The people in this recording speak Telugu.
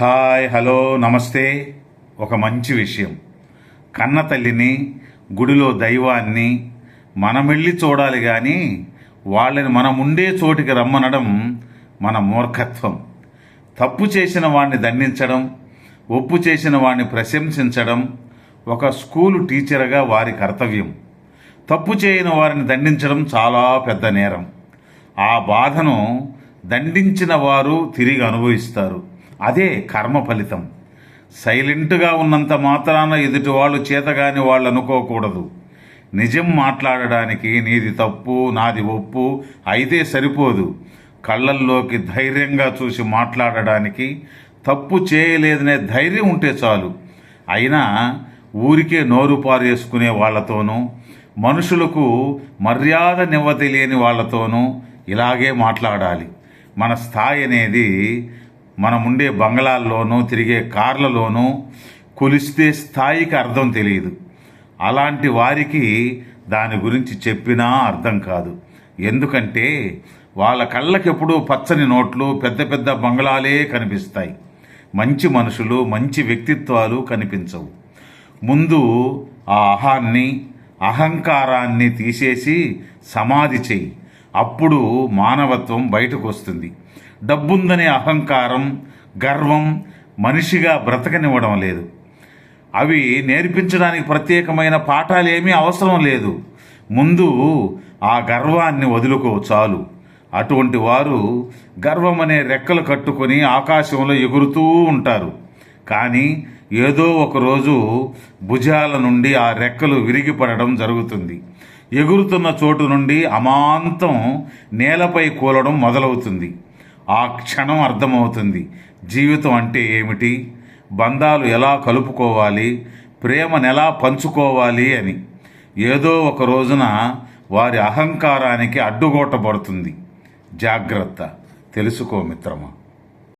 హాయ్, హలో, నమస్తే. ఒక మంచి విషయం. కన్న తల్లిని, గుడిలో దైవాన్ని మనమెళ్ళి చూడాలి కానీ వాళ్ళని మనముండే చోటికి రమ్మనడం మన మూర్ఖత్వం. తప్పు చేసిన వాడిని దండించడం, ఒప్పు చేసిన వాడిని ప్రశంసించడం ఒక స్కూలు టీచర్గా వారి కర్తవ్యం. తప్పు చేయని వారిని దండించడం చాలా పెద్ద నేరం. ఆ బాధను దండించిన వారు తిరిగి అనుభవిస్తారు. అదే కర్మ ఫలితం. సైలెంట్గా ఉన్నంత మాత్రాన ఎదుటి వాళ్ళు చేతగాని వాళ్ళు అనుకోకూడదు. నిజం మాట్లాడడానికి నీది తప్పు, నాది ఒప్పు అయితే సరిపోదు. కళ్ళల్లోకి ధైర్యంగా చూసి మాట్లాడడానికి తప్పు చేయలేదనే ధైర్యం ఉంటే చాలు. అయినా ఊరికే నోరు పారేసుకునే వాళ్లతోనూ, మనుషులకు మర్యాద నివ్వతెలియని వాళ్లతోనూ ఇలాగే మాట్లాడాలి. మన స్థాయి అనేది మనముండే బంగ్లాల్లోనూ, తిరిగే కార్లలోనూ కొలిస్తే స్థాయికి అర్థం తెలియదు. అలాంటి వారికి దాని గురించి చెప్పినా అర్థం కాదు. ఎందుకంటే వాళ్ళ కళ్ళకెప్పుడూ పచ్చని నోట్లు, పెద్ద పెద్ద బంగ్లాలే కనిపిస్తాయి. మంచి మనుషులు, మంచి వ్యక్తిత్వాలు కనిపించవు. ముందు ఆ అహంకారాన్ని తీసేసి సమాధి చెయ్యి. అప్పుడు మానవత్వం బయటకు వస్తుంది. డబ్బుందనే అహంకారం, గర్వం మనిషిగా బ్రతకనివ్వడం లేదు. అవి నేర్పించడానికి ప్రత్యేకమైన పాఠాలేమీ అవసరం లేదు. ముందు ఆ గర్వాన్ని వదులుకో చాలు. అటువంటి వారు గర్వం అనే రెక్కలు కట్టుకొని ఆకాశంలో ఎగురుతూ ఉంటారు. కానీ ఏదో ఒకరోజు భుజాల నుండి ఆ రెక్కలు విరిగిపడడం జరుగుతుంది. ఎగురుతున్న చోటు నుండి అమాంతం నేలపై కూలడం మొదలవుతుంది. ఆ క్షణం అర్థమవుతుంది జీవితం అంటే ఏమిటి, బంధాలు ఎలా కలుపుకోవాలి, ప్రేమను ఎలా పంచుకోవాలి అని. ఏదో ఒక రోజున వారి అహంకారానికి అడ్డుగోట పడుతుంది. జాగ్రత్త, తెలుసుకో మిత్రమా.